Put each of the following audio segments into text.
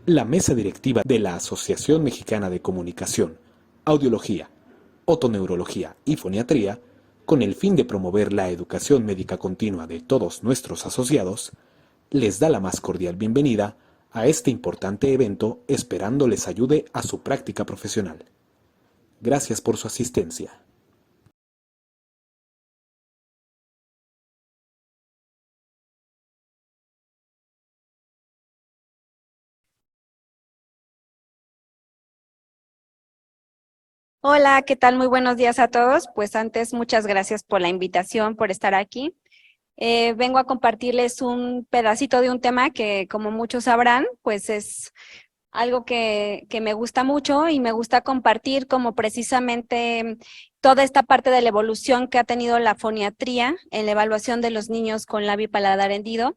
La mesa directiva de la Asociación Mexicana de Comunicación, Audiología, Otoneurología y Foniatría, con el fin de promover la educación médica continua de todos nuestros asociados, les da la más cordial bienvenida a este importante evento, esperando les ayude a su práctica profesional. Gracias por su asistencia. Hola, ¿qué tal? Muy buenos días a todos. Pues antes, muchas gracias por la invitación, por estar aquí. Vengo a compartirles un pedacito de un tema que, como muchos sabrán, pues es algo que me gusta mucho y me gusta compartir como precisamente toda esta parte de la evolución que ha tenido la foniatría en la evaluación de los niños con labio y paladar hendido.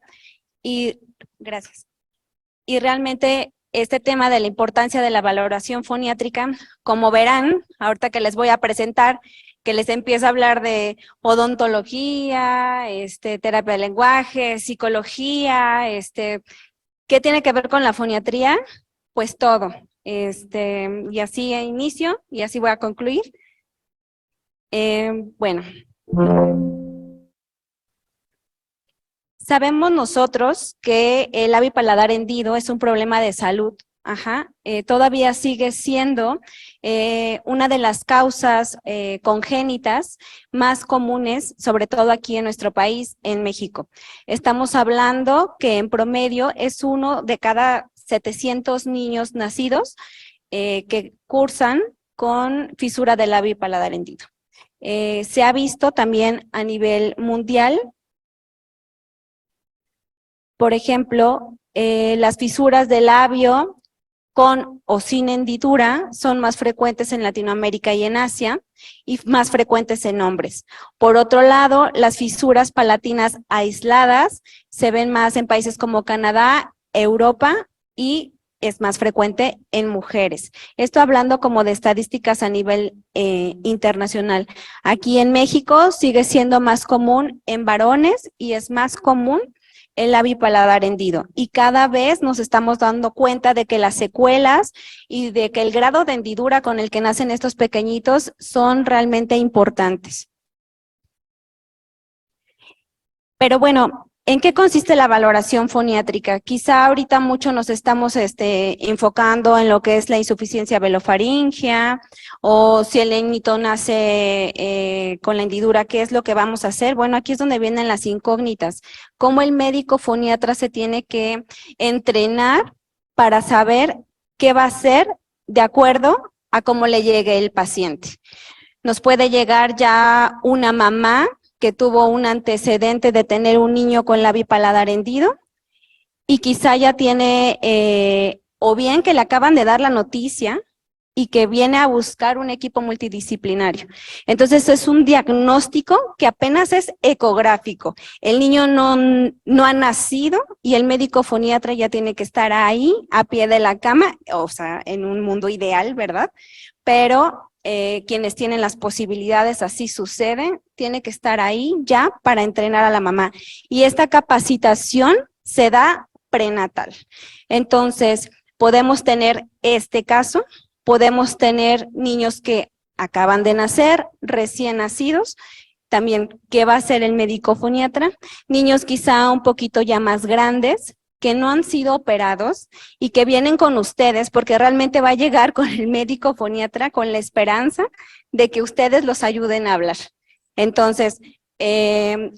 Y gracias. Y realmente este tema de la importancia de la valoración foniátrica, como verán, ahorita que les voy a presentar, que les empiezo a hablar de odontología, terapia de lenguaje, psicología, ¿qué tiene que ver con la foniatría? Pues todo. Y así inicio y así voy a concluir. Bueno. Sabemos nosotros que el labio y paladar hendido es un problema de salud. Todavía sigue siendo una de las causas congénitas más comunes, sobre todo aquí en nuestro país, en México. Estamos hablando que en promedio es uno de cada 700 niños nacidos que cursan con fisura del labio y paladar hendido. Se ha visto también a nivel mundial. Por ejemplo, las fisuras del labio con o sin hendidura son más frecuentes en Latinoamérica y en Asia y más frecuentes en hombres. Por otro lado, las fisuras palatinas aisladas se ven más en países como Canadá, Europa y es más frecuente en mujeres. Esto hablando como de estadísticas a nivel internacional. Aquí en México sigue siendo más común en varones y es más común el labio y paladar hendido. Y cada vez nos estamos dando cuenta de que las secuelas y de que el grado de hendidura con el que nacen estos pequeñitos son realmente importantes. Pero bueno, ¿en qué consiste la valoración foniátrica? Quizá ahorita mucho nos estamos enfocando en lo que es la insuficiencia velofaringea o si el niñito nace con la hendidura, ¿qué es lo que vamos a hacer? Bueno, aquí es donde vienen las incógnitas. ¿Cómo el médico foniatra se tiene que entrenar para saber qué va a hacer de acuerdo a cómo le llegue el paciente? Nos puede llegar ya una mamá que tuvo un antecedente de tener un niño con labio y paladar hendido y quizá ya tiene, o bien que le acaban de dar la noticia y que viene a buscar un equipo multidisciplinario. Entonces es un diagnóstico que apenas es ecográfico. El niño no ha nacido y el médico foniatra ya tiene que estar ahí a pie de la cama, o sea, en un mundo ideal, ¿verdad? Pero quienes tienen las posibilidades, así sucede, tiene que estar ahí ya para entrenar a la mamá. Y esta capacitación se da prenatal. Entonces, podemos tener este caso, podemos tener niños que acaban de nacer, recién nacidos, también qué va a hacer el médico foniatra, niños quizá un poquito ya más grandes, que no han sido operados y que vienen con ustedes porque realmente va a llegar con el médico foniatra con la esperanza de que ustedes los ayuden a hablar. Entonces,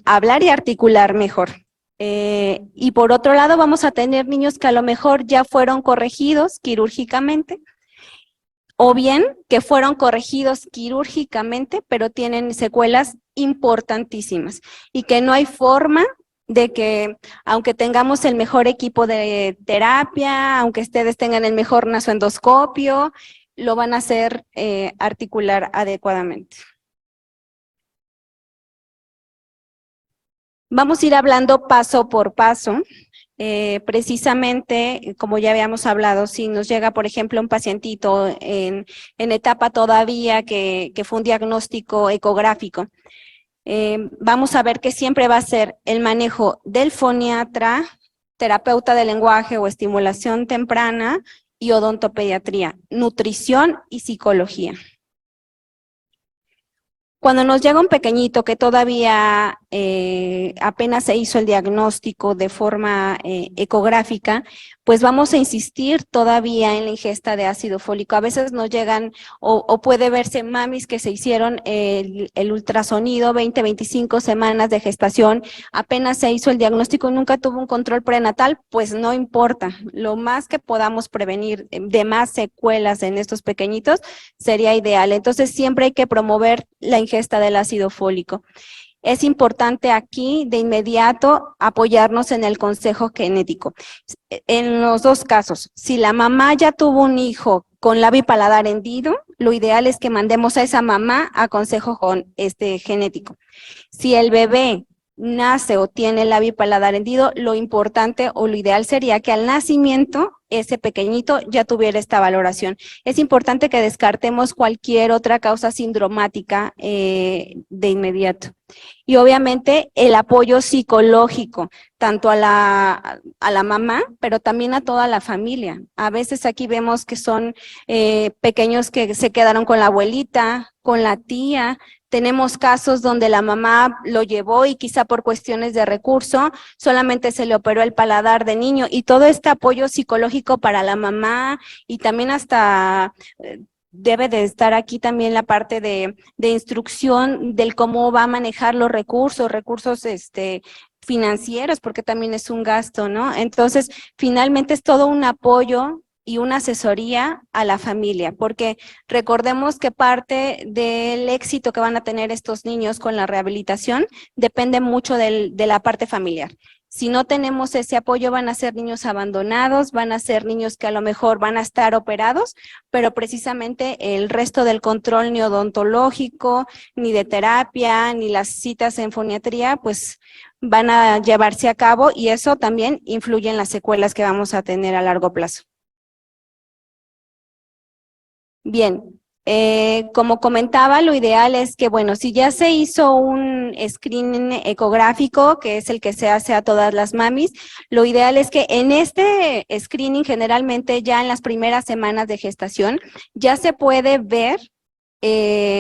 hablar y articular mejor. Y por otro lado, vamos a tener niños que a lo mejor ya fueron corregidos quirúrgicamente, o bien que fueron corregidos quirúrgicamente, pero tienen secuelas importantísimas y que no hay forma de que, aunque tengamos el mejor equipo de terapia, aunque ustedes tengan el mejor nasoendoscopio, lo van a hacer articular adecuadamente. Vamos a ir hablando paso por paso. Precisamente, como ya habíamos hablado, si nos llega, por ejemplo, un pacientito en etapa todavía que fue un diagnóstico ecográfico, vamos a ver que siempre va a ser el manejo del foniatra, terapeuta de lenguaje o estimulación temprana y odontopediatría, nutrición y psicología. Cuando nos llega un pequeñito que todavía apenas se hizo el diagnóstico de forma ecográfica, pues vamos a insistir todavía en la ingesta de ácido fólico. A veces nos llegan o puede verse mamis que se hicieron el ultrasonido, 20, 25 semanas de gestación, apenas se hizo el diagnóstico y nunca tuvo un control prenatal, pues no importa. Lo más que podamos prevenir de más secuelas en estos pequeñitos sería ideal. Entonces siempre hay que promover la ingesta del ácido fólico. Es importante aquí de inmediato apoyarnos en el consejo genético. En los dos casos, si la mamá ya tuvo un hijo con labio y paladar hendido, lo ideal es que mandemos a esa mamá a consejo genético. Si el bebé nace o tiene labio y paladar hendido, lo importante o lo ideal sería que al nacimiento ese pequeñito ya tuviera esta valoración. Es importante que descartemos cualquier otra causa sindromática de inmediato. Y obviamente el apoyo psicológico, tanto a la mamá, pero también a toda la familia. A veces aquí vemos que son pequeños que se quedaron con la abuelita, con la tía. Tenemos casos donde la mamá lo llevó y quizá por cuestiones de recurso solamente se le operó el paladar de niño, y todo este apoyo psicológico para la mamá y también hasta debe de estar aquí también la parte de instrucción del cómo va a manejar los recursos financieros, porque también es un gasto, ¿no? Entonces, finalmente es todo un apoyo y una asesoría a la familia, porque recordemos que parte del éxito que van a tener estos niños con la rehabilitación depende mucho de la parte familiar. Si no tenemos ese apoyo, van a ser niños abandonados, van a ser niños que a lo mejor van a estar operados, pero precisamente el resto del control ni odontológico, ni de terapia, ni las citas en foniatría, pues van a llevarse a cabo, y eso también influye en las secuelas que vamos a tener a largo plazo. Bien, como comentaba, lo ideal es que, bueno, si ya se hizo un screening ecográfico, que es el que se hace a todas las mamis, lo ideal es que en este screening, generalmente ya en las primeras semanas de gestación, ya se puede ver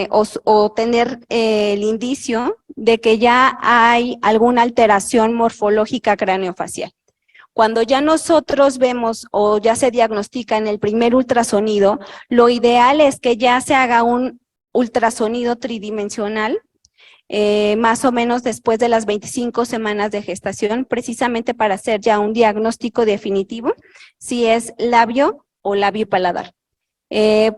o tener el indicio de que ya hay alguna alteración morfológica craneofacial. Cuando ya nosotros vemos o ya se diagnostica en el primer ultrasonido, lo ideal es que ya se haga un ultrasonido tridimensional, más o menos después de las 25 semanas de gestación, precisamente para hacer ya un diagnóstico definitivo, si es labio o labio y paladar.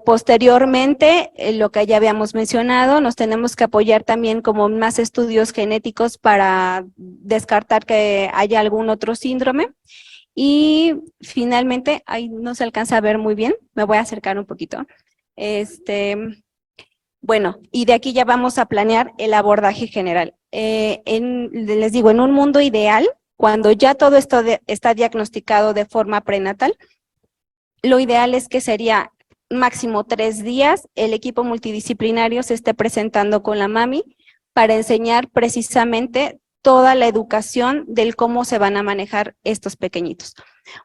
Posteriormente, lo que ya habíamos mencionado, nos tenemos que apoyar también como más estudios genéticos para descartar que haya algún otro síndrome. Y finalmente, ahí no se alcanza a ver muy bien, me voy a acercar un poquito. Bueno, y de aquí ya vamos a planear el abordaje general. Les digo, en un mundo ideal, cuando ya todo esto está diagnosticado de forma prenatal, lo ideal es que sería máximo 3 días, el equipo multidisciplinario se esté presentando con la mami para enseñar precisamente toda la educación del cómo se van a manejar estos pequeñitos.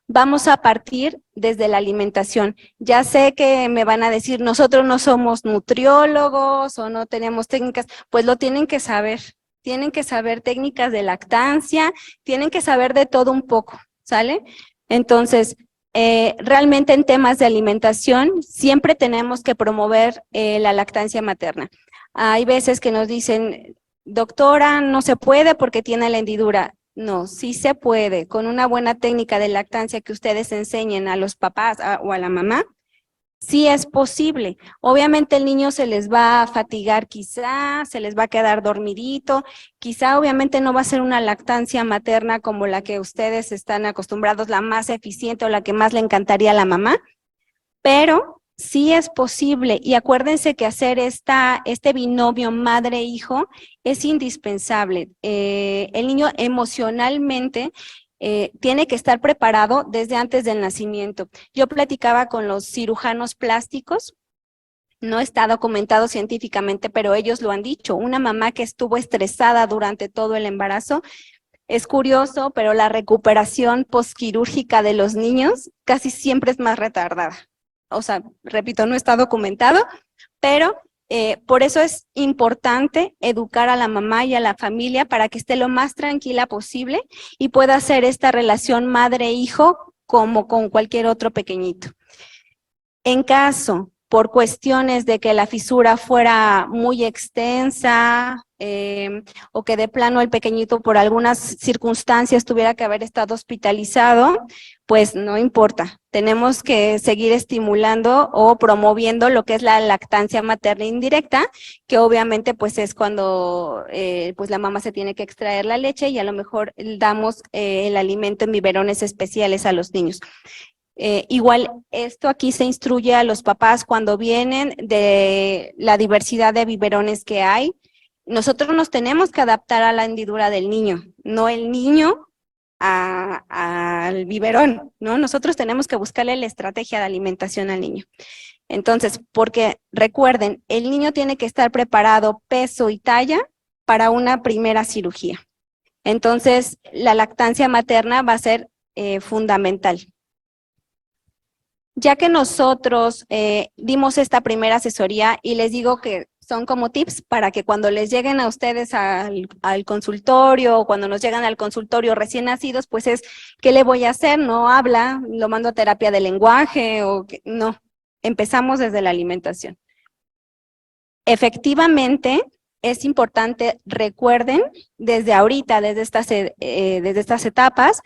Vamos a partir desde la alimentación. Ya sé que me van a decir, nosotros no somos nutriólogos o no tenemos técnicas, pues lo tienen que saber. Tienen que saber técnicas de lactancia, tienen que saber de todo un poco, ¿sale? Entonces, realmente en temas de alimentación siempre tenemos que promover la lactancia materna. Hay veces que nos dicen, doctora, no se puede porque tiene la hendidura. No, sí se puede. Con una buena técnica de lactancia que ustedes enseñen a los papás o a la mamá, sí es posible. Obviamente el niño se les va a fatigar quizá, se les va a quedar dormidito, quizá obviamente no va a ser una lactancia materna como la que ustedes están acostumbrados, la más eficiente o la que más le encantaría a la mamá, pero sí es posible. Y acuérdense que hacer este binomio madre-hijo es indispensable. El niño emocionalmente tiene que estar preparado desde antes del nacimiento. Yo platicaba con los cirujanos plásticos, no está documentado científicamente, pero ellos lo han dicho. Una mamá que estuvo estresada durante todo el embarazo Es curioso, pero la recuperación posquirúrgica de los niños casi siempre es más retardada. O sea, repito, no está documentado, pero por eso es importante educar a la mamá y a la familia para que esté lo más tranquila posible y pueda hacer esta relación madre-hijo como con cualquier otro pequeñito. En caso, por cuestiones de que la fisura fuera muy extensa o que de plano el pequeñito por algunas circunstancias tuviera que haber estado hospitalizado, pues no importa. Tenemos que seguir estimulando o promoviendo lo que es la lactancia materna indirecta, que obviamente pues es cuando pues la mamá se tiene que extraer la leche y a lo mejor damos el alimento en biberones especiales a los niños. Igual esto aquí se instruye a los papás cuando vienen de la diversidad de biberones que hay. Nosotros nos tenemos que adaptar a la hendidura del niño, no el niño al biberón, ¿no? Nosotros tenemos que buscarle la estrategia de alimentación al niño. Entonces, porque recuerden, el niño tiene que estar preparado peso y talla para una primera cirugía. Entonces, la lactancia materna va a ser fundamental. Ya que nosotros dimos esta primera asesoría y les digo que son como tips para que cuando les lleguen a ustedes al consultorio o cuando nos llegan al consultorio recién nacidos, pues es, ¿qué le voy a hacer? No habla, lo mando a terapia de lenguaje o no, empezamos desde la alimentación. Efectivamente, es importante, recuerden, desde ahorita, desde estas etapas,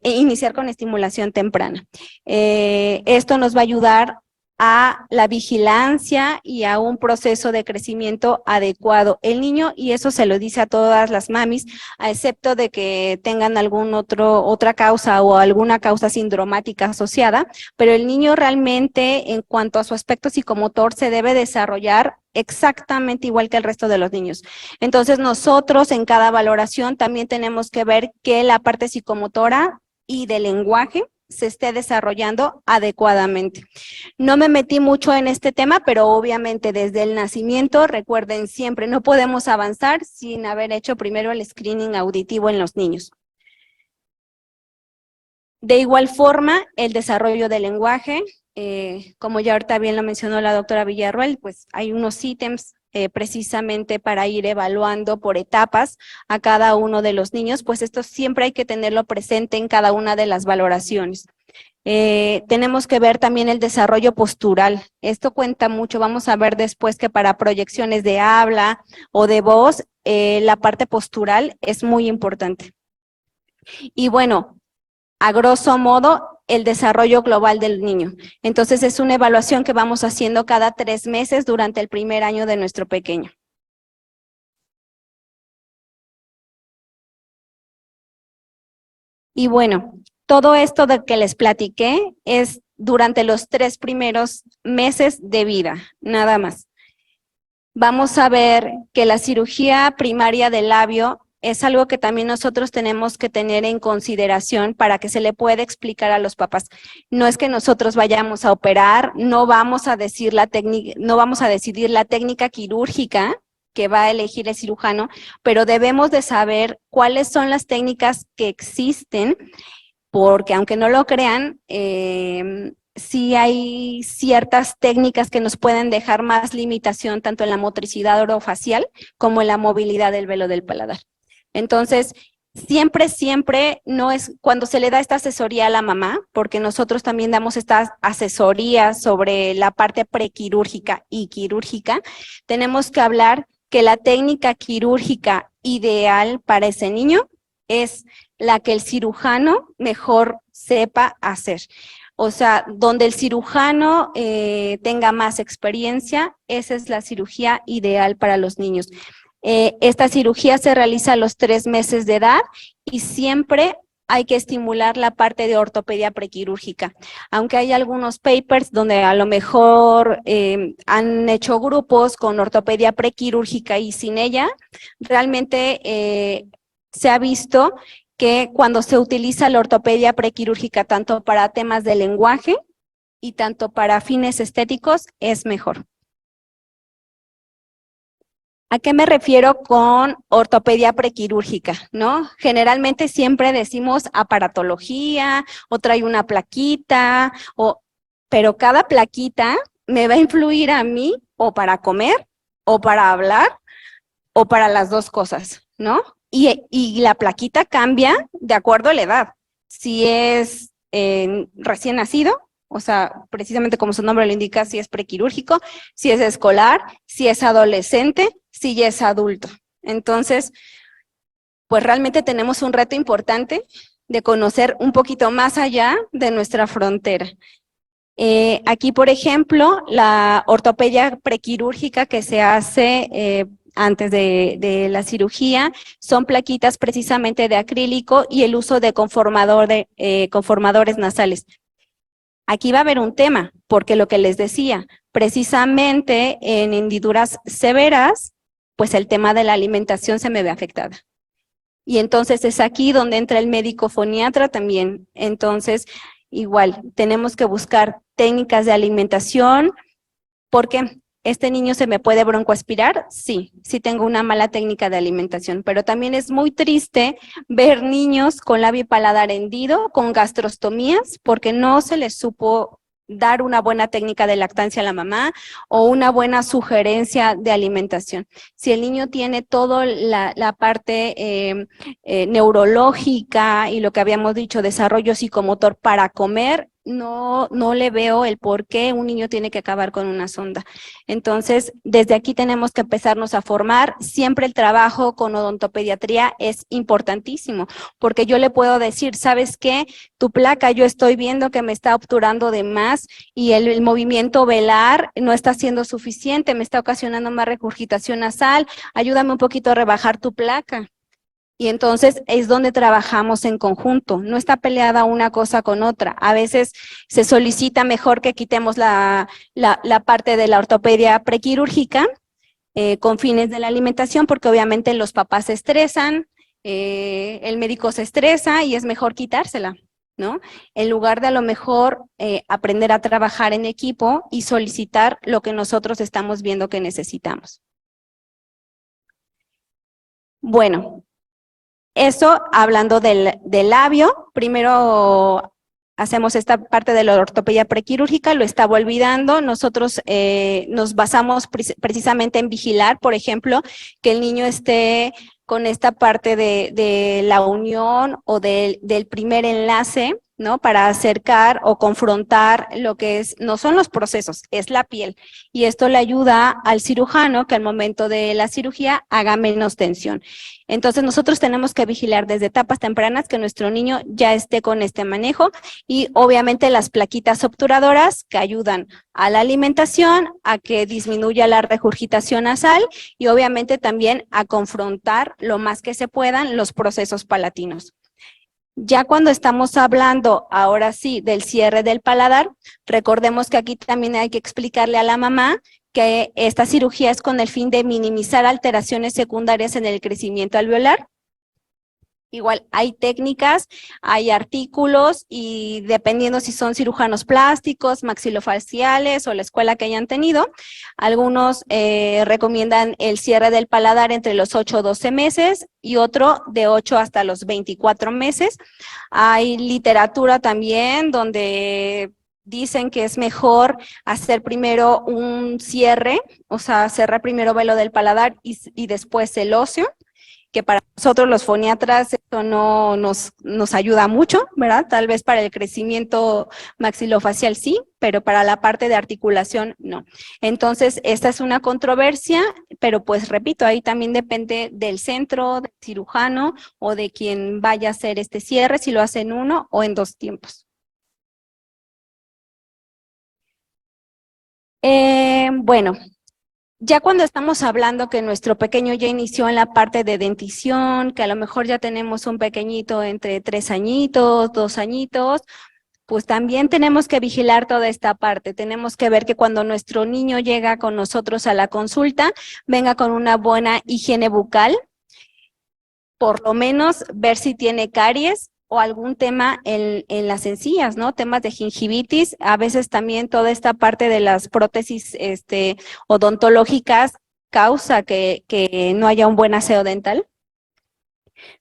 iniciar con estimulación temprana. Esto nos va a ayudar a la vigilancia y a un proceso de crecimiento adecuado. El niño, y eso se lo dice a todas las mamis, a excepto de que tengan otra causa o alguna causa sindromática asociada, pero el niño realmente, en cuanto a su aspecto psicomotor, se debe desarrollar exactamente igual que el resto de los niños. Entonces, nosotros en cada valoración también tenemos que ver que la parte psicomotora y de lenguaje se esté desarrollando adecuadamente. No me metí mucho en este tema, pero obviamente desde el nacimiento, recuerden siempre, no podemos avanzar sin haber hecho primero el screening auditivo en los niños. De igual forma, el desarrollo del lenguaje, como ya ahorita bien lo mencionó la doctora Villarroel, pues hay unos ítems precisamente para ir evaluando por etapas a cada uno de los niños, pues esto siempre hay que tenerlo presente en cada una de las valoraciones. Tenemos que ver también el desarrollo postural. Esto cuenta mucho. Vamos a ver después que para proyecciones de habla o de voz, la parte postural es muy importante. Y bueno, a grosso modo, el desarrollo global del niño. Entonces, es una evaluación que vamos haciendo cada 3 meses durante el primer año de nuestro pequeño. Y bueno, todo esto de que les platiqué es durante los 3 primeros meses de vida, nada más. Vamos a ver que la cirugía primaria del labio es algo que también nosotros tenemos que tener en consideración para que se le pueda explicar a los papás. No es que nosotros vayamos a operar, no vamos a decidir la técnica quirúrgica que va a elegir el cirujano, pero debemos de saber cuáles son las técnicas que existen, porque aunque no lo crean, sí hay ciertas técnicas que nos pueden dejar más limitación tanto en la motricidad orofacial como en la movilidad del velo del paladar. Entonces, siempre no es cuando se le da esta asesoría a la mamá, porque nosotros también damos estas asesorías sobre la parte prequirúrgica y quirúrgica, tenemos que hablar que la técnica quirúrgica ideal para ese niño es la que el cirujano mejor sepa hacer. O sea, donde el cirujano tenga más experiencia, esa es la cirugía ideal para los niños. Esta cirugía se realiza a los 3 meses de edad y siempre hay que estimular la parte de ortopedia prequirúrgica. Aunque hay algunos papers donde a lo mejor han hecho grupos con ortopedia prequirúrgica y sin ella, realmente se ha visto que cuando se utiliza la ortopedia prequirúrgica tanto para temas de lenguaje y tanto para fines estéticos es mejor. ¿A qué me refiero con ortopedia prequirúrgica, no? Generalmente siempre decimos aparatología, o trae una plaquita, pero cada plaquita me va a influir a mí o para comer, o para hablar, o para las dos cosas, ¿no? Y la plaquita cambia de acuerdo a la edad. Si es recién nacido, o sea, precisamente como su nombre lo indica, si es prequirúrgico, si es escolar, si es adolescente, si ya es adulto. Entonces, pues realmente tenemos un reto importante de conocer un poquito más allá de nuestra frontera. Aquí, por ejemplo, la ortopedia prequirúrgica que se hace antes de la cirugía son plaquitas precisamente de acrílico y el uso de conformadores nasales. Aquí va a haber un tema, porque lo que les decía, precisamente en hendiduras severas, pues el tema de la alimentación se me ve afectada. Y entonces es aquí donde entra el médico foniatra también. Entonces, igual, tenemos que buscar técnicas de alimentación, porque ¿este niño se me puede broncoaspirar? Sí, sí tengo una mala técnica de alimentación, pero también es muy triste ver niños con labio y paladar hendido, con gastrostomías, porque no se les supo dar una buena técnica de lactancia a la mamá o una buena sugerencia de alimentación. Si el niño tiene toda la parte neurológica y lo que habíamos dicho, desarrollo psicomotor para comer, no le veo el por qué un niño tiene que acabar con una sonda. Entonces, desde aquí tenemos que empezarnos a formar. Siempre el trabajo con odontopediatría es importantísimo, porque yo le puedo decir, ¿sabes qué? Tu placa, yo estoy viendo que me está obturando de más y el movimiento velar no está siendo suficiente, me está ocasionando más regurgitación nasal, ayúdame un poquito a rebajar tu placa. Y entonces es donde trabajamos en conjunto, no está peleada una cosa con otra. A veces se solicita mejor que quitemos la parte de la ortopedia prequirúrgica con fines de la alimentación, porque obviamente los papás se estresan, el médico se estresa y es mejor quitársela, ¿no? En lugar de a lo mejor aprender a trabajar en equipo y solicitar lo que nosotros estamos viendo que necesitamos. Bueno. Eso hablando del labio, primero hacemos esta parte de la ortopedia prequirúrgica, lo estaba olvidando, nosotros nos basamos precisamente en vigilar, por ejemplo, que el niño esté con esta parte de la unión o del primer enlace, ¿no? Para acercar o confrontar lo que no son los procesos, es la piel. Y esto le ayuda al cirujano que al momento de la cirugía haga menos tensión. Entonces nosotros tenemos que vigilar desde etapas tempranas que nuestro niño ya esté con este manejo y obviamente las plaquitas obturadoras que ayudan a la alimentación, a que disminuya la regurgitación nasal y obviamente también a confrontar lo más que se puedan los procesos palatinos. Ya cuando estamos hablando, ahora sí, del cierre del paladar, recordemos que aquí también hay que explicarle a la mamá que esta cirugía es con el fin de minimizar alteraciones secundarias en el crecimiento alveolar. Igual hay técnicas, hay artículos y dependiendo si son cirujanos plásticos, maxilofaciales o la escuela que hayan tenido, algunos recomiendan el cierre del paladar entre los 8 o 12 meses y otro de 8 hasta los 24 meses. Hay literatura también donde dicen que es mejor hacer primero un cierre, o sea, cerrar primero velo del paladar y después el óseo, que para nosotros los foniatras esto no nos ayuda mucho, ¿verdad? Tal vez para el crecimiento maxilofacial sí, pero para la parte de articulación no. Entonces, esta es una controversia, pero pues repito, ahí también depende del centro, del cirujano o de quien vaya a hacer este cierre, si lo hace en uno o en dos tiempos. Bueno, ya cuando estamos hablando que nuestro pequeño ya inició en la parte de dentición, que a lo mejor ya tenemos un pequeñito entre 3 añitos, 2 añitos, pues también tenemos que vigilar toda esta parte. Tenemos que ver que cuando nuestro niño llega con nosotros a la consulta, venga con una buena higiene bucal, por lo menos ver si tiene caries o algún tema en las encías, ¿no? Temas de gingivitis, a veces también toda esta parte de las prótesis odontológicas causa que no haya un buen aseo dental,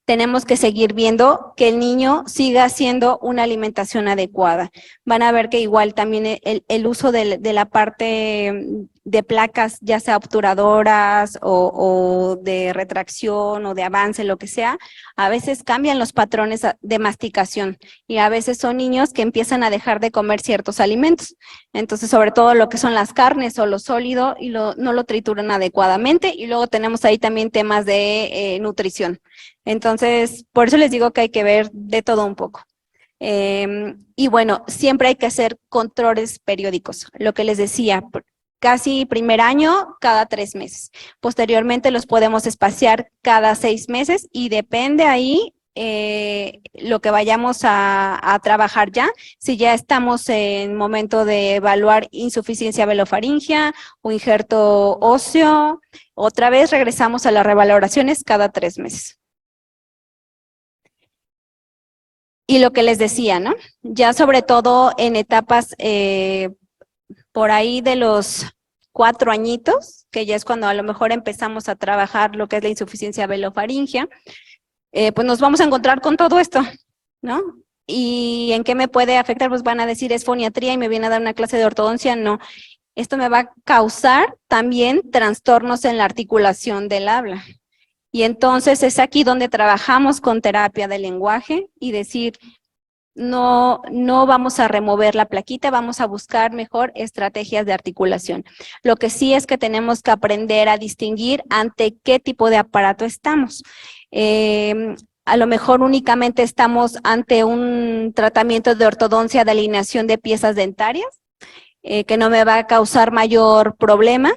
tenemos que seguir viendo que el niño siga haciendo una alimentación adecuada. Van a ver que igual también el uso de la parte de placas, ya sea obturadoras o de retracción o de avance, lo que sea, a veces cambian los patrones de masticación y a veces son niños que empiezan a dejar de comer ciertos alimentos. Entonces, sobre todo lo que son las carnes o lo sólido y no lo trituran adecuadamente, y luego tenemos ahí también temas de nutrición. Entonces, por eso les digo que hay que ver de todo un poco. Y bueno, siempre hay que hacer controles periódicos. Lo que les decía, casi primer año, cada 3 meses. Posteriormente los podemos espaciar cada 6 meses y depende ahí lo que vayamos a trabajar ya. Si ya estamos en momento de evaluar insuficiencia velofaringea o injerto óseo, otra vez regresamos a las revaloraciones cada 3 meses. Y lo que les decía, ¿no? Ya sobre todo en etapas por ahí de los 4 añitos, que ya es cuando a lo mejor empezamos a trabajar lo que es la insuficiencia velofaringea, pues nos vamos a encontrar con todo esto, ¿no? ¿Y en qué me puede afectar? Pues van a decir, es foniatría y me viene a dar una clase de ortodoncia. No, esto me va a causar también trastornos en la articulación del habla. Y entonces es aquí donde trabajamos con terapia del lenguaje y decir, no vamos a remover la plaquita, vamos a buscar mejor estrategias de articulación. Lo que sí es que tenemos que aprender a distinguir ante qué tipo de aparato estamos. A lo mejor únicamente estamos ante un tratamiento de ortodoncia de alineación de piezas dentarias, que no me va a causar mayor problema,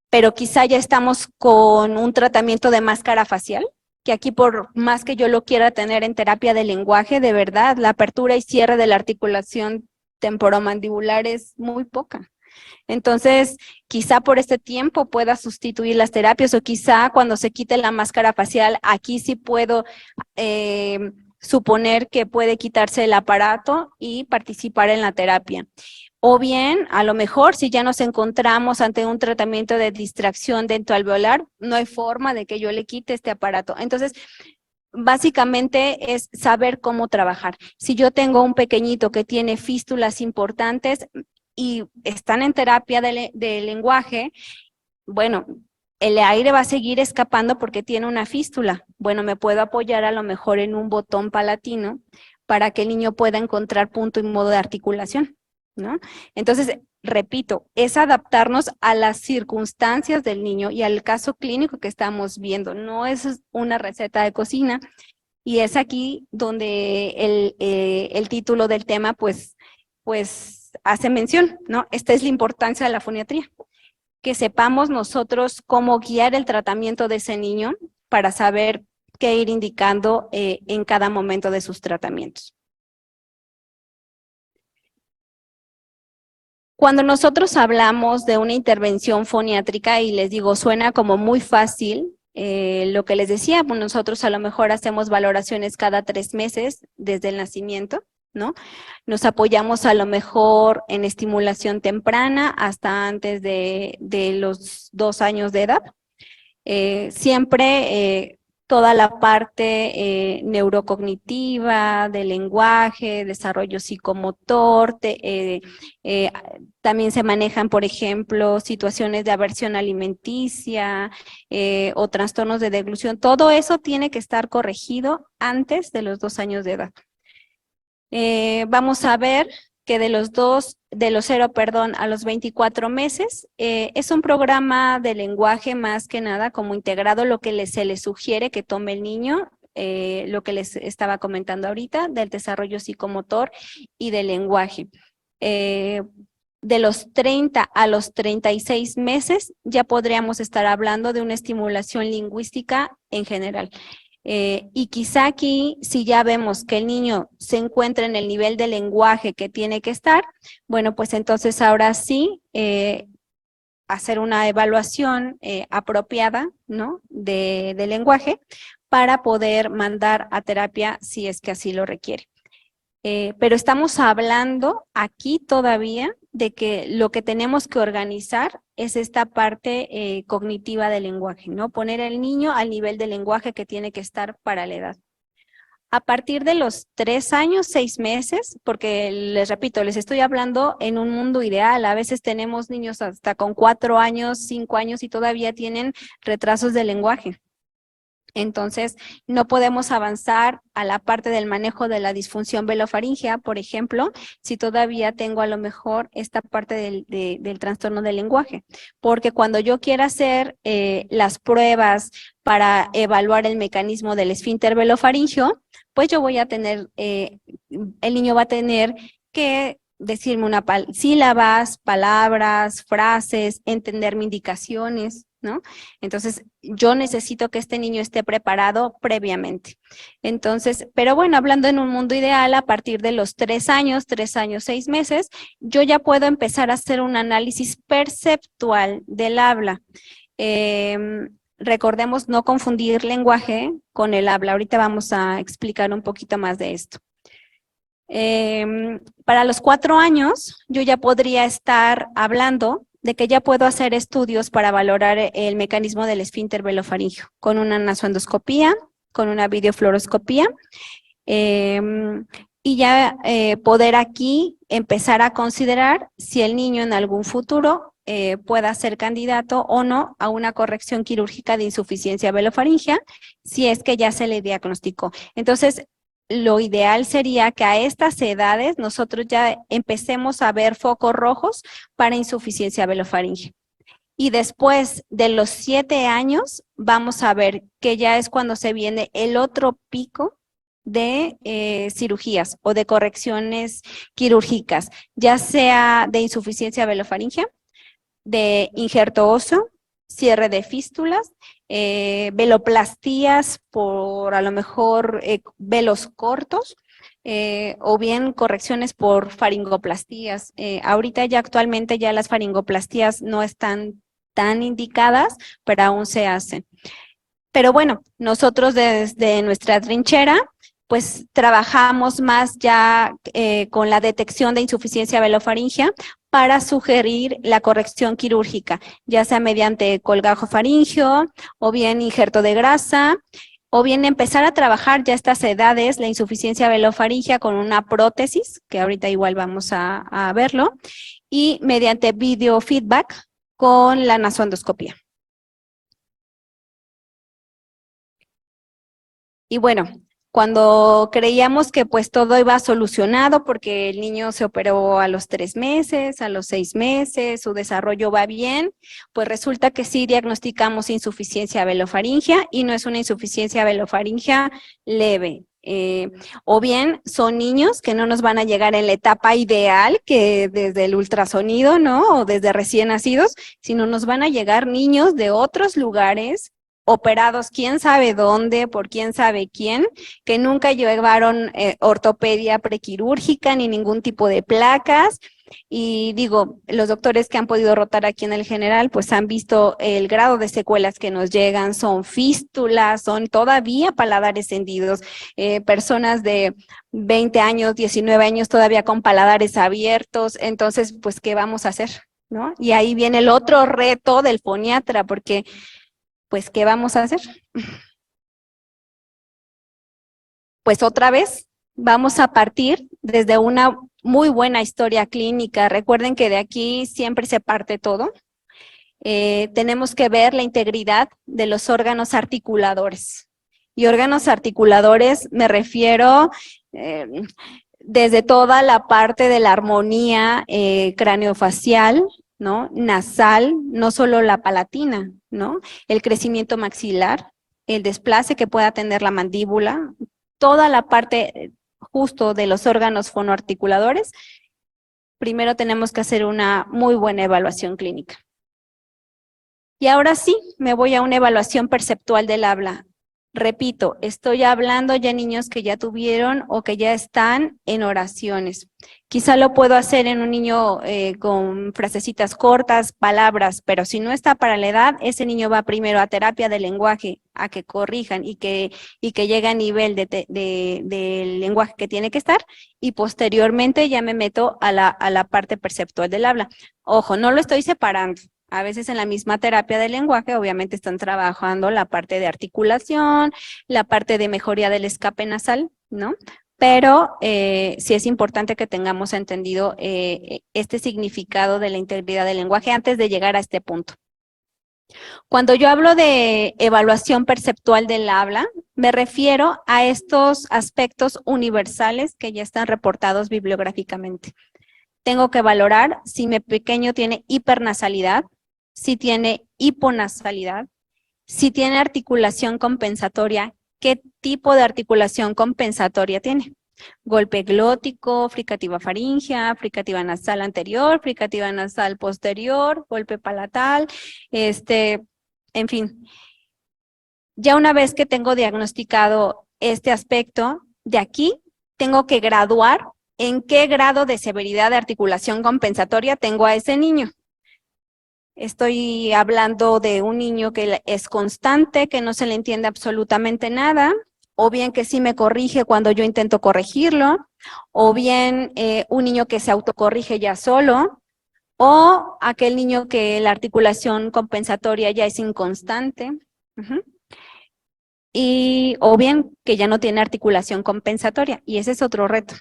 pero quizá ya estamos con un tratamiento de máscara facial, que aquí por más que yo lo quiera tener en terapia de lenguaje, de verdad, la apertura y cierre de la articulación temporomandibular es muy poca. Entonces, quizá por este tiempo pueda sustituir las terapias o quizá cuando se quite la máscara facial, aquí sí puedo suponer que puede quitarse el aparato y participar en la terapia. O bien, a lo mejor, si ya nos encontramos ante un tratamiento de distracción dentoalveolar, no hay forma de que yo le quite este aparato. Entonces, básicamente es saber cómo trabajar. Si yo tengo un pequeñito que tiene fístulas importantes y están en terapia de lenguaje, bueno, el aire va a seguir escapando porque tiene una fístula. Bueno, me puedo apoyar a lo mejor en un botón palatino para que el niño pueda encontrar punto y modo de articulación, ¿no? Entonces, repito, es adaptarnos a las circunstancias del niño y al caso clínico que estamos viendo. No es una receta de cocina y es aquí donde el título del tema pues hace mención, ¿no? Esta es la importancia de la foniatría, que sepamos nosotros cómo guiar el tratamiento de ese niño para saber qué ir indicando en cada momento de sus tratamientos. Cuando nosotros hablamos de una intervención foniátrica, y les digo, suena como muy fácil, lo que les decía, pues nosotros a lo mejor hacemos valoraciones cada 3 meses desde el nacimiento, ¿no? Nos apoyamos a lo mejor en estimulación temprana hasta antes de los 2 años de edad. Siempre toda la parte neurocognitiva, de lenguaje, desarrollo psicomotor, también se manejan, por ejemplo, situaciones de aversión alimenticia o trastornos de deglución. Todo eso tiene que estar corregido antes de los 2 años de edad. Vamos a ver que de los 0, a los 24 meses, es un programa de lenguaje más que nada como integrado, lo que se le sugiere que tome el niño, lo que les estaba comentando ahorita, del desarrollo psicomotor y del lenguaje. De los 30 a los 36 meses ya podríamos estar hablando de una estimulación lingüística en general. Y quizá aquí, si ya vemos que el niño se encuentra en el nivel de lenguaje que tiene que estar, bueno, pues entonces ahora sí, hacer una evaluación apropiada, ¿no? de lenguaje para poder mandar a terapia si es que así lo requiere. Pero estamos hablando aquí todavía de que lo que tenemos que organizar es esta parte cognitiva del lenguaje, ¿no? Poner al niño al nivel del lenguaje que tiene que estar para la edad. A partir de los 3 años, 6 meses, porque les repito, les estoy hablando en un mundo ideal. A veces tenemos niños hasta con 4 años, 5 años y todavía tienen retrasos de lenguaje. Entonces, no podemos avanzar a la parte del manejo de la disfunción velofaríngea, por ejemplo, si todavía tengo a lo mejor esta parte del trastorno del lenguaje. Porque cuando yo quiera hacer las pruebas para evaluar el mecanismo del esfínter velofaríngeo, pues yo voy a tener, el niño va a tener que decirme sílabas, palabras, frases, entenderme indicaciones, ¿no? Entonces, yo necesito que este niño esté preparado previamente. Entonces, pero bueno, hablando en un mundo ideal, a partir de los 3 años, 6 meses, yo ya puedo empezar a hacer un análisis perceptual del habla. Recordemos no confundir lenguaje con el habla. Ahorita vamos a explicar un poquito más de esto. Para los 4 años, yo ya podría estar hablando de que ya puedo hacer estudios para valorar el mecanismo del esfínter velofaríngeo con una nasoendoscopía, con una videofluoroscopía, y ya poder aquí empezar a considerar si el niño en algún futuro pueda ser candidato o no a una corrección quirúrgica de insuficiencia velofaríngea, si es que ya se le diagnosticó. Entonces, lo ideal sería que a estas edades nosotros ya empecemos a ver focos rojos para insuficiencia velofaríngea. Y después de los 7 años, vamos a ver que ya es cuando se viene el otro pico de cirugías o de correcciones quirúrgicas, ya sea de insuficiencia velofaríngea, de injerto óseo, cierre de fístulas, veloplastías por a lo mejor velos cortos, o bien correcciones por faringoplastías. Ahorita ya actualmente ya las faringoplastías no están tan indicadas, pero aún se hacen. Pero bueno, nosotros desde nuestra trinchera, pues trabajamos más ya con la detección de insuficiencia velofaríngea para sugerir la corrección quirúrgica, ya sea mediante colgajo faríngeo o bien injerto de grasa, o bien empezar a trabajar ya a estas edades la insuficiencia velofaríngea con una prótesis, que ahorita igual vamos a verlo, y mediante biofeedback con la nasoendoscopía. Y bueno, cuando creíamos que pues todo iba solucionado porque el niño se operó a los 3 meses, a los 6 meses, su desarrollo va bien, pues resulta que sí diagnosticamos insuficiencia velofaríngea y no es una insuficiencia velofaríngea leve. O bien son niños que no nos van a llegar en la etapa ideal, que desde el ultrasonido, ¿no? O desde recién nacidos, sino nos van a llegar niños de otros lugares operados quién sabe dónde, por quién sabe quién, que nunca llevaron ortopedia prequirúrgica ni ningún tipo de placas. Y digo, los doctores que han podido rotar aquí en el general, pues han visto el grado de secuelas que nos llegan, son fístulas, son todavía paladares hendidos, personas de 20 años, 19 años todavía con paladares abiertos. Entonces, pues, ¿qué vamos a hacer? ¿No? Y ahí viene el otro reto del foniatra, porque pues, ¿qué vamos a hacer? Pues otra vez vamos a partir desde una muy buena historia clínica. Recuerden que de aquí siempre se parte todo. Tenemos que ver la integridad de los órganos articuladores. Y órganos articuladores me refiero desde toda la parte de la armonía craneofacial, ¿no? Nasal, no solo la palatina, ¿no? El crecimiento maxilar, el desplace que pueda tener la mandíbula, toda la parte justo de los órganos fonoarticuladores. Primero tenemos que hacer una muy buena evaluación clínica. Y ahora sí, me voy a una evaluación perceptual del habla. Repito, estoy hablando ya niños que ya tuvieron o que ya están en oraciones. Quizá lo puedo hacer en un niño con frasecitas cortas, palabras, pero si no está para la edad, ese niño va primero a terapia de lenguaje, a que corrijan y que llegue a nivel del lenguaje que tiene que estar, y posteriormente ya me meto a la parte perceptual del habla. Ojo, no lo estoy separando. A veces en la misma terapia del lenguaje, obviamente están trabajando la parte de articulación, la parte de mejoría del escape nasal, ¿no? Pero sí es importante que tengamos entendido este significado de la integridad del lenguaje antes de llegar a este punto. Cuando yo hablo de evaluación perceptual del habla, me refiero a estos aspectos universales que ya están reportados bibliográficamente. Tengo que valorar si mi pequeño tiene hipernasalidad, si tiene hiponasalidad, si tiene articulación compensatoria, ¿qué tipo de articulación compensatoria tiene? Golpe glótico, fricativa faríngea, fricativa nasal anterior, fricativa nasal posterior, golpe palatal, en fin. Ya una vez que tengo diagnosticado este aspecto, de aquí tengo que graduar en qué grado de severidad de articulación compensatoria tengo a ese niño. Estoy hablando de un niño que es constante, que no se le entiende absolutamente nada, o bien que sí me corrige cuando yo intento corregirlo, o bien un niño que se autocorrige ya solo, o aquel niño que la articulación compensatoria ya es inconstante, o bien que ya no tiene articulación compensatoria, y ese es otro reto.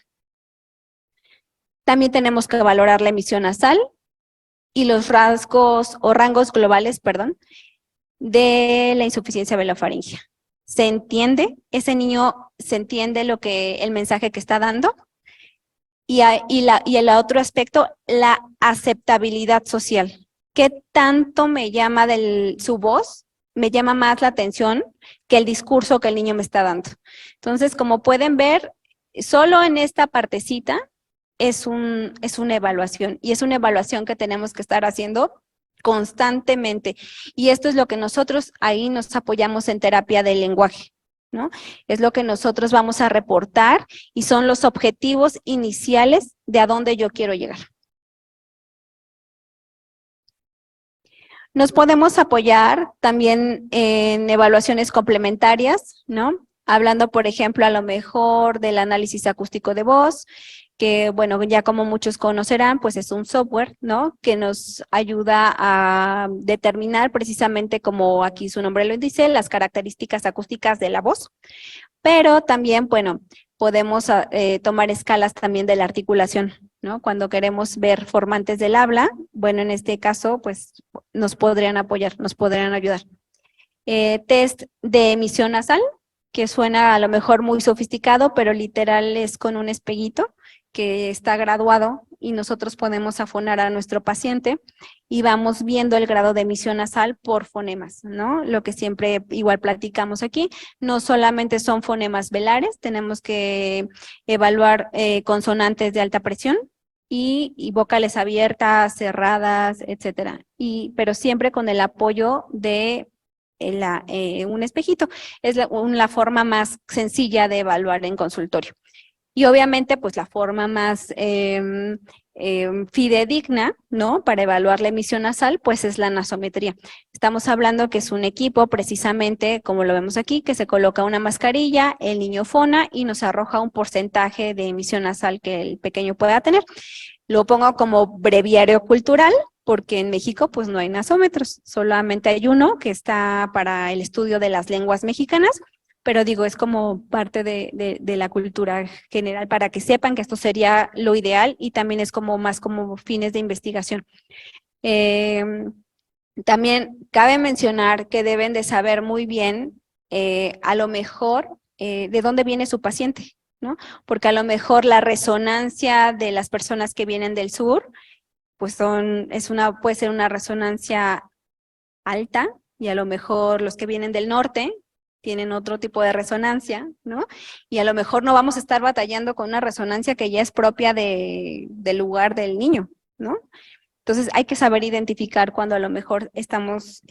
También tenemos que valorar la emisión nasal y los rasgos o rangos globales, perdón, de la insuficiencia velofaringea. ¿Se entiende? ¿Ese niño se entiende el mensaje que está dando? Y el otro aspecto, la aceptabilidad social. ¿Qué tanto me llama su voz? Me llama más la atención que el discurso que el niño me está dando. Entonces, como pueden ver, solo en esta partecita es una evaluación, y es una evaluación que tenemos que estar haciendo constantemente. Y esto es lo que nosotros ahí nos apoyamos en terapia del lenguaje, ¿no? Es lo que nosotros vamos a reportar y son los objetivos iniciales de a dónde yo quiero llegar. Nos podemos apoyar también en evaluaciones complementarias, ¿no? Hablando, por ejemplo, a lo mejor del análisis acústico de voz, que, bueno, ya como muchos conocerán, pues es un software, ¿no? Que nos ayuda a determinar precisamente, como aquí su nombre lo dice, las características acústicas de la voz. Pero también, bueno, podemos tomar escalas también de la articulación, ¿no? Cuando queremos ver formantes del habla, bueno, en este caso, pues nos podrían apoyar, nos podrían ayudar. Test de emisión nasal, que suena a lo mejor muy sofisticado, pero literal es con un espejito que está graduado y nosotros podemos afonar a nuestro paciente y vamos viendo el grado de emisión nasal por fonemas, ¿no? Lo que siempre igual platicamos aquí, no solamente son fonemas velares, tenemos que evaluar consonantes de alta presión y vocales abiertas, cerradas, etcétera. Pero siempre con el apoyo de un espejito. Es la forma más sencilla de evaluar en consultorio. Y obviamente, pues la forma más fidedigna, ¿no? Para evaluar la emisión nasal, pues es la nasometría. Estamos hablando que es un equipo, precisamente, como lo vemos aquí, que se coloca una mascarilla, el niño fona y nos arroja un porcentaje de emisión nasal que el pequeño pueda tener. Lo pongo como breviario cultural, porque en México pues no hay nasómetros, solamente hay uno que está para el estudio de las lenguas mexicanas, pero digo, es como parte de la cultura general para que sepan que esto sería lo ideal y también es como más como fines de investigación. También cabe mencionar que deben de saber muy bien a lo mejor de dónde viene su paciente, ¿no? Porque a lo mejor la resonancia de las personas que vienen del sur pues puede ser una resonancia alta y a lo mejor los que vienen del norte tienen otro tipo de resonancia, ¿no? Y a lo mejor no vamos a estar batallando con una resonancia que ya es propia del lugar del niño, ¿no? Entonces hay que saber identificar cuando a lo mejor estamos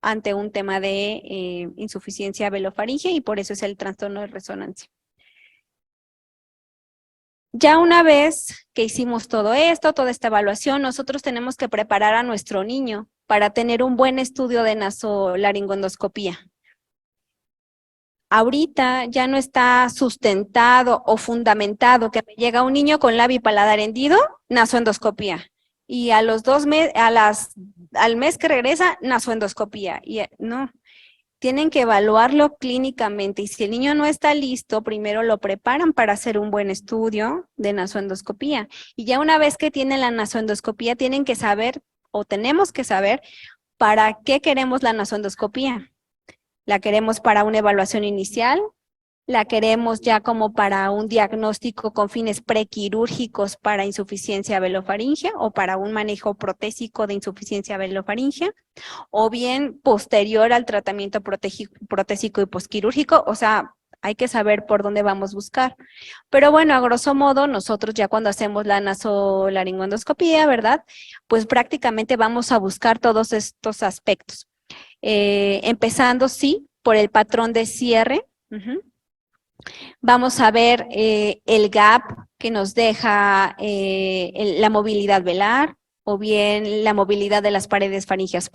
ante un tema de insuficiencia velofaringea y por eso es el trastorno de resonancia. Ya una vez que hicimos todo esto, toda esta evaluación, nosotros tenemos que preparar a nuestro niño para tener un buen estudio de nasolaringondoscopía. Ahorita ya no está sustentado o fundamentado que me llega un niño con labio y paladar hendido, nasoendoscopía. Y a los al mes que regresa, nasoendoscopía. Y no, tienen que evaluarlo clínicamente. Y si el niño no está listo, primero lo preparan para hacer un buen estudio de nasoendoscopía. Y ya una vez que tienen la nasoendoscopía, tienen que saber, o tenemos que saber, para qué queremos la nasoendoscopía. La queremos para una evaluación inicial, la queremos ya como para un diagnóstico con fines prequirúrgicos para insuficiencia velofaringea o para un manejo protésico de insuficiencia velofaringea, o bien posterior al tratamiento protésico y posquirúrgico, o sea, hay que saber por dónde vamos a buscar. Pero bueno, a grosso modo, nosotros ya cuando hacemos la nasolaringondoscopía, ¿verdad? Pues prácticamente vamos a buscar todos estos aspectos. Empezando, sí, por el patrón de cierre. Vamos a ver el gap que nos deja la movilidad velar, o bien la movilidad de las paredes faríngeas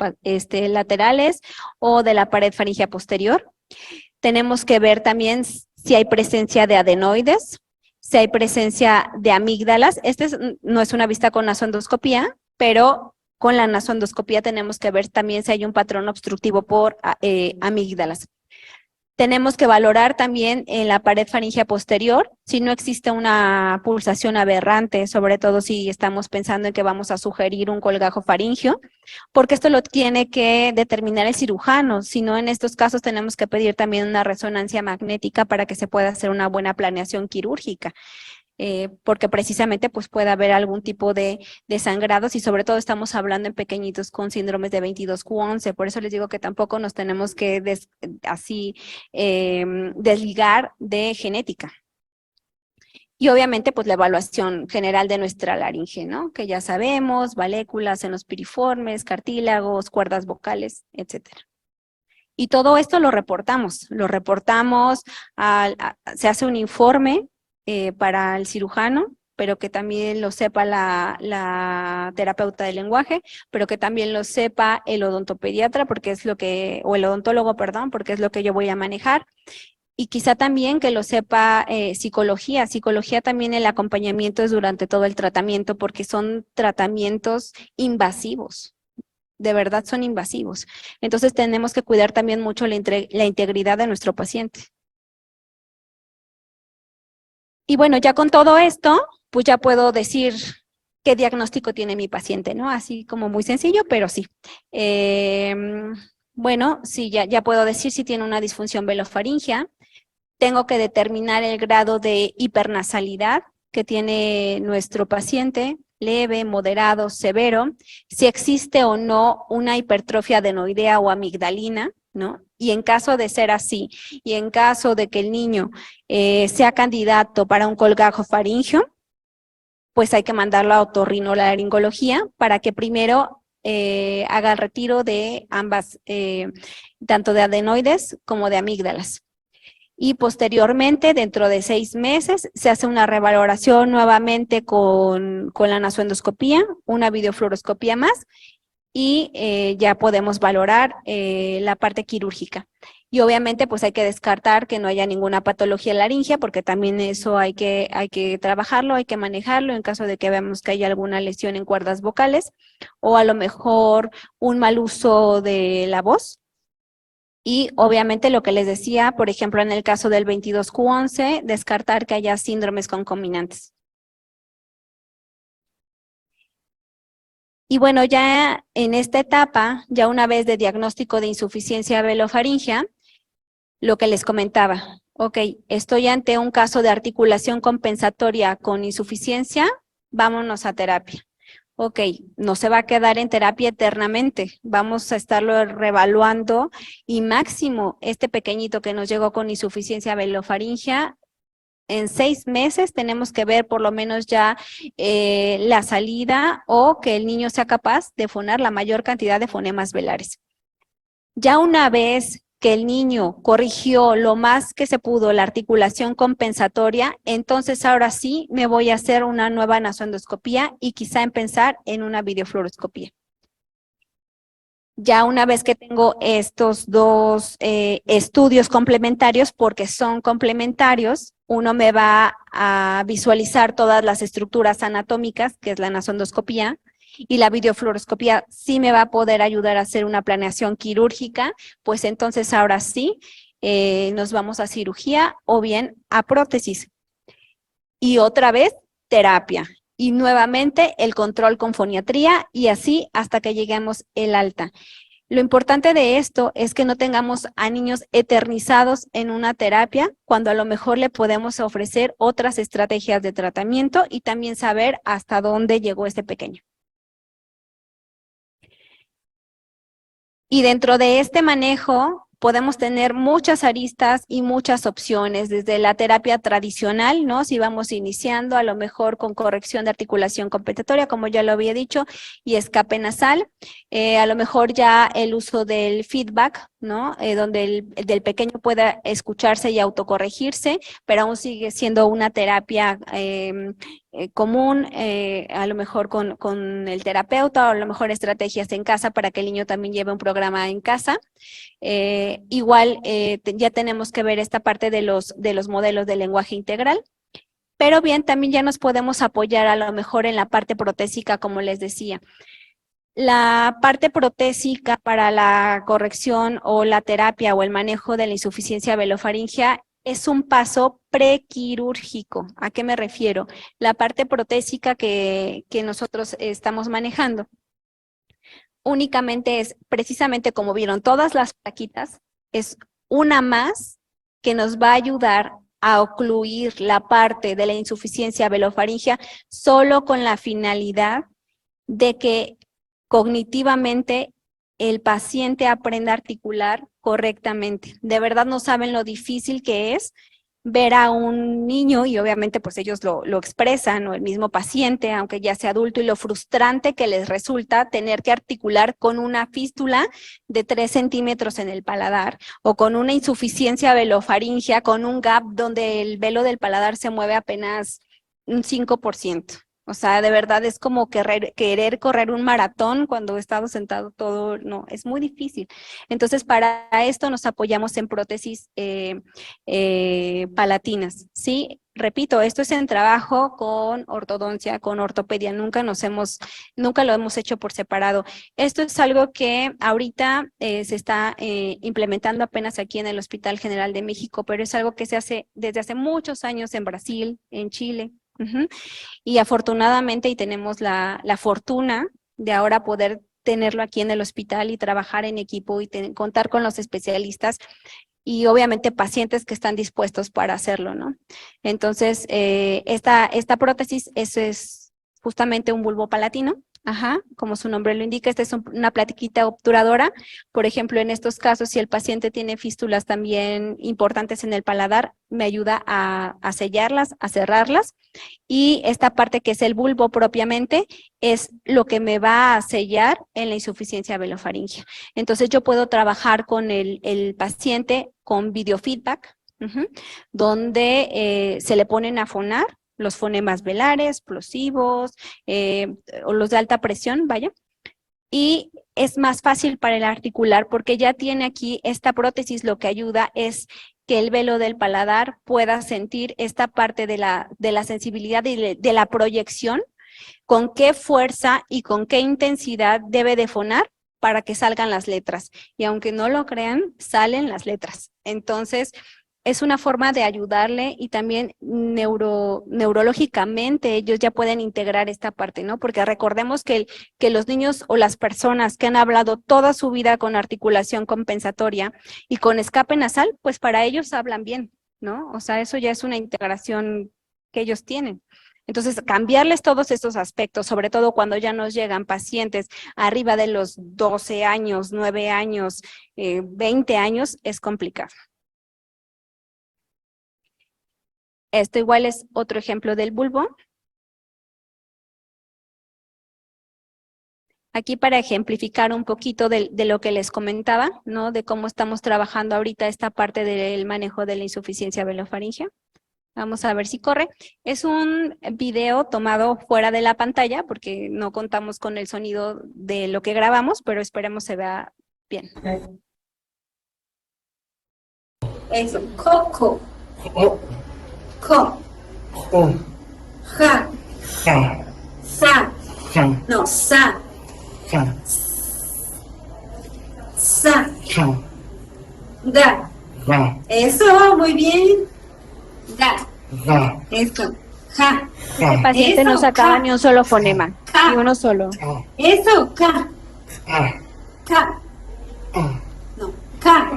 laterales o de la pared faríngea posterior. Tenemos que ver también si hay presencia de adenoides, si hay presencia de amígdalas. No es una vista con nasoendoscopía, pero con la nasoendoscopía tenemos que ver también si hay un patrón obstructivo por amígdalas. Tenemos que valorar también en la pared faríngea posterior si no existe una pulsación aberrante, sobre todo si estamos pensando en que vamos a sugerir un colgajo faríngeo, porque esto lo tiene que determinar el cirujano. Si no, en estos casos tenemos que pedir también una resonancia magnética para que se pueda hacer una buena planeación quirúrgica. Porque precisamente pues puede haber algún tipo de sangrados y sobre todo estamos hablando en pequeñitos con síndromes de 22q11, por eso les digo que tampoco nos tenemos que desligar de genética. Y obviamente pues la evaluación general de nuestra laringe, ¿no? Que ya sabemos, valéculas, senos piriformes, cartílagos, cuerdas vocales, etcétera. Y todo esto lo reportamos, se hace un informe para el cirujano, pero que también lo sepa la terapeuta del lenguaje, pero que también lo sepa el odontopediatra, o el odontólogo, perdón, porque es lo que yo voy a manejar. Y quizá también que lo sepa psicología también el acompañamiento es durante todo el tratamiento, porque son tratamientos invasivos. De verdad son invasivos. Entonces tenemos que cuidar también mucho la integridad de nuestro paciente. Y bueno, ya con todo esto, pues ya puedo decir qué diagnóstico tiene mi paciente, ¿no? Así como muy sencillo, pero sí. Bueno, sí, ya puedo decir si tiene una disfunción velofaringea. Tengo que determinar el grado de hipernasalidad que tiene nuestro paciente, leve, moderado, severo, si existe o no una hipertrofia adenoidea o amigdalina, ¿no? Y en caso de ser así, y en caso de que el niño sea candidato para un colgajo faríngeo, pues hay que mandarlo a otorrinolaringología para que primero haga el retiro de ambas, tanto de adenoides como de amígdalas. Y posteriormente, dentro de 6 meses, se hace una revaloración nuevamente con la nasoendoscopía, una videofluoroscopía más, y ya podemos valorar la parte quirúrgica. Y obviamente, pues hay que descartar que no haya ninguna patología laringea, porque también eso hay que trabajarlo, hay que manejarlo en caso de que veamos que haya alguna lesión en cuerdas vocales, o a lo mejor un mal uso de la voz. Y obviamente lo que les decía, por ejemplo, en el caso del 22q11, descartar que haya síndromes concomitantes. Y bueno, ya en esta etapa, ya una vez de diagnóstico de insuficiencia velofaringea, lo que les comentaba, ok, estoy ante un caso de articulación compensatoria con insuficiencia, vámonos a terapia. Ok, no se va a quedar en terapia eternamente, vamos a estarlo reevaluando y máximo este pequeñito que nos llegó con insuficiencia velofaringea, en 6 meses tenemos que ver por lo menos ya la salida o que el niño sea capaz de fonar la mayor cantidad de fonemas velares. Ya una vez que el niño corrigió lo más que se pudo la articulación compensatoria, entonces ahora sí me voy a hacer una nueva nasondoscopía y quizá en pensar en una videofluoroscopía. Ya una vez que tengo estos dos estudios complementarios, porque son complementarios, uno me va a visualizar todas las estructuras anatómicas, que es la nasondoscopía, y la videofluoroscopía sí me va a poder ayudar a hacer una planeación quirúrgica, pues entonces ahora sí nos vamos a cirugía o bien a prótesis. Y otra vez, terapia. Y nuevamente el control con foniatría y así hasta que lleguemos el alta. Lo importante de esto es que no tengamos a niños eternizados en una terapia, cuando a lo mejor le podemos ofrecer otras estrategias de tratamiento y también saber hasta dónde llegó este pequeño. Y dentro de este manejo podemos tener muchas aristas y muchas opciones, desde la terapia tradicional, ¿no? Si vamos iniciando, a lo mejor con corrección de articulación compensatoria, como ya lo había dicho, y escape nasal, a lo mejor ya el uso del feedback, ¿no? Donde del pequeño pueda escucharse y autocorregirse, pero aún sigue siendo una terapia común, a lo mejor con el terapeuta, o a lo mejor estrategias en casa para que el niño también lleve un programa en casa. Igual ya tenemos que ver esta parte de los modelos de lenguaje integral, pero bien, también ya nos podemos apoyar a lo mejor en la parte protésica, como les decía. La parte protésica para la corrección o la terapia o el manejo de la insuficiencia velofaringea es un paso prequirúrgico. ¿A qué me refiero? La parte protésica que nosotros estamos manejando únicamente es, precisamente como vieron todas las plaquitas, es una más que nos va a ayudar a ocluir la parte de la insuficiencia velofaringea solo con la finalidad de que cognitivamente el paciente aprenda a articular correctamente. De verdad no saben lo difícil que es ver a un niño, y obviamente pues ellos lo expresan, o el mismo paciente, aunque ya sea adulto, y lo frustrante que les resulta tener que articular con una fístula de 3 centímetros en el paladar, o con una insuficiencia velofaringea, con un gap donde el velo del paladar se mueve apenas un 5%. O sea, de verdad es como querer correr un maratón cuando he estado sentado todo, no, es muy difícil. Entonces, para esto nos apoyamos en prótesis palatinas, ¿sí? Repito, esto es en trabajo con ortodoncia, con ortopedia, nunca lo hemos hecho por separado. Esto es algo que ahorita se está implementando apenas aquí en el Hospital General de México, pero es algo que se hace desde hace muchos años en Brasil, en Chile. Y afortunadamente, y tenemos la fortuna de ahora poder tenerlo aquí en el hospital y trabajar en equipo y contar con los especialistas y obviamente pacientes que están dispuestos para hacerlo, ¿no? Entonces, esta prótesis es justamente un bulbo palatino. Ajá, como su nombre lo indica, esta es una plaquita obturadora. Por ejemplo, en estos casos, si el paciente tiene fístulas también importantes en el paladar, me ayuda a sellarlas, a cerrarlas. Y esta parte que es el bulbo propiamente es lo que me va a sellar en la insuficiencia velofaringea. Entonces yo puedo trabajar con el paciente con videofeedback, donde se le ponen a fonar los fonemas velares, plosivos, o los de alta presión, vaya, y es más fácil para el articular porque ya tiene aquí esta prótesis, lo que ayuda es que el velo del paladar pueda sentir esta parte de la sensibilidad y de la proyección, con qué fuerza y con qué intensidad debe de fonar para que salgan las letras. Y aunque no lo crean, salen las letras. Entonces, es una forma de ayudarle y también neurológicamente ellos ya pueden integrar esta parte, ¿no? Porque recordemos que los niños o las personas que han hablado toda su vida con articulación compensatoria y con escape nasal, pues para ellos hablan bien, ¿no? O sea, eso ya es una integración que ellos tienen. Entonces, cambiarles todos estos aspectos, sobre todo cuando ya nos llegan pacientes arriba de los 12 años, 9 años, 20 años, es complicado. Esto igual es otro ejemplo del bulbo. Aquí para ejemplificar un poquito de lo que les comentaba, ¿no? De cómo estamos trabajando ahorita esta parte del manejo de la insuficiencia velofaringea. Vamos a ver si corre. Es un video tomado fuera de la pantalla porque no contamos con el sonido de lo que grabamos, pero esperemos se vea bien. Eso, coco, co, ja, sa, no, sa, sa, ga. Eso, muy bien. Ga. Eso. Ja. Este paciente eso, no sacaba ni un solo fonema, ni uno solo. Eso, ca. Ca. No, ca.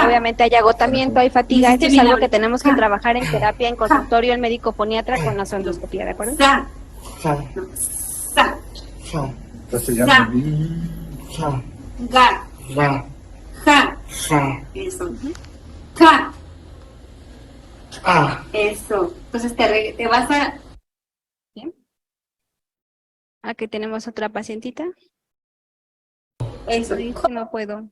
Obviamente hay agotamiento, hay fatiga. Esto es algo que tenemos que trabajar en terapia, en consultorio, el médico foniatra con la sondoscopía, ¿de acuerdo? Sa. Sa. Sa. Ga. Ja. Eso. Ca. Eso. Entonces te vas a... Bien. Aquí tenemos otra pacientita. Eso. No puedo.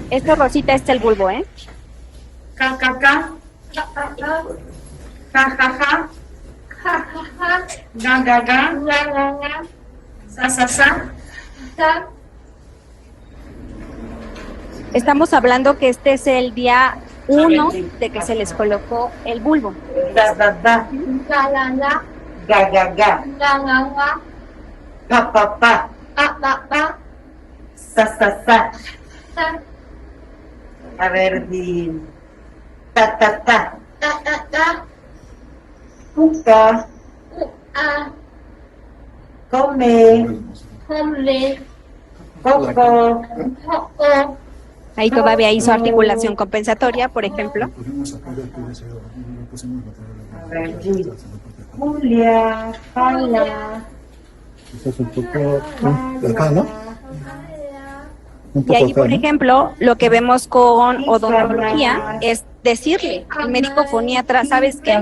Esto, Rosita, es el bulbo, ¿eh? Ca, ca, ca. Ja, ja, ja. Ja, ja, ja. Ja, ja, ja. Ga, ga, ga. Ga, ga, ga. Sa, sa, sa. Sa. Estamos hablando que este es el día 1 de que se les colocó el bulbo. Da, da, da. Ga, ga, ga. Ga, ga, ga. Ga, ga, ga. Pa, pa, pa. Pa, pa, pa. Sa, sa, sa. Sa. A ver, di. Ta, ta, ta. Ta, ta, ta. Puta. A. Come. Hombre. Coco. Coco. Ahí todavía hizo articulación compensatoria, por ejemplo. A ver, di. Julia. Jala. Quizás un poco acá, ¿no? Un Y poco ahí, acá, por ¿no? ejemplo, lo que vemos con odontología es decirle al médico foniatra, ¿sabes qué?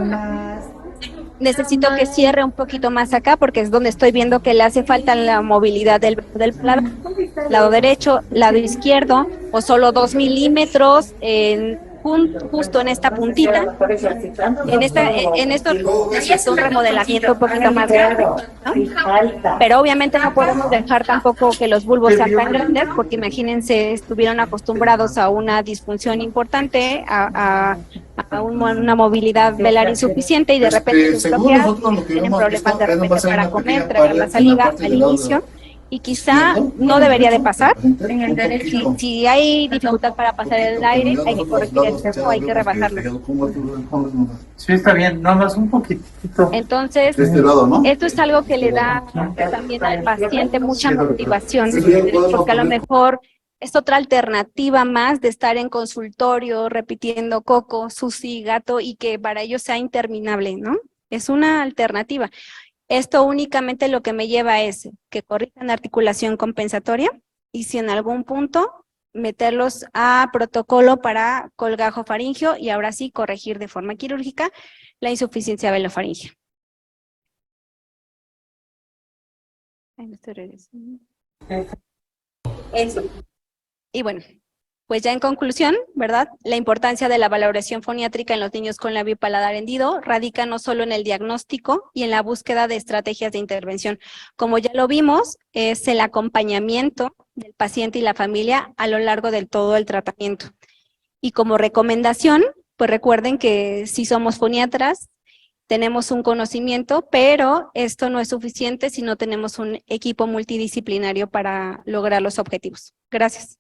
Necesito que cierre un poquito más acá porque es donde estoy viendo que le hace falta la movilidad del lado derecho, lado izquierdo, o solo 2 milímetros justo en esta puntita. En esto es un remodelamiento un poquito más grande, ¿no? Pero obviamente no podemos dejar tampoco que los bulbos sean tan grandes porque imagínense, estuvieron acostumbrados a una disfunción importante, a una movilidad velar insuficiente y de repente se bloquea, tienen problemas de repente para comer, tragar la saliva al inicio. Y quizá no debería de pasar. Si hay dificultad para pasar el aire, hay que corregir el sesgo, hay que rebajarlo. Sí, está bien, nada más un poquitito. Entonces, De este lado, ¿no? esto es algo que le da también al paciente mucha motivación, porque a lo mejor es otra alternativa más de estar en consultorio repitiendo coco, sushi, gato, y que para ellos sea interminable, ¿no? Es una alternativa. Esto únicamente lo que me lleva es que corrijan articulación compensatoria y si en algún punto meterlos a protocolo para colgajo faríngeo y ahora sí corregir de forma quirúrgica la insuficiencia velofaríngea. Eso. Y bueno, pues ya en conclusión, ¿verdad? La importancia de la valoración foniátrica en los niños con labio y paladar hendido radica no solo en el diagnóstico y en la búsqueda de estrategias de intervención. Como ya lo vimos, es el acompañamiento del paciente y la familia a lo largo de todo el tratamiento. Y como recomendación, pues recuerden que si somos foniatras, tenemos un conocimiento, pero esto no es suficiente si no tenemos un equipo multidisciplinario para lograr los objetivos. Gracias.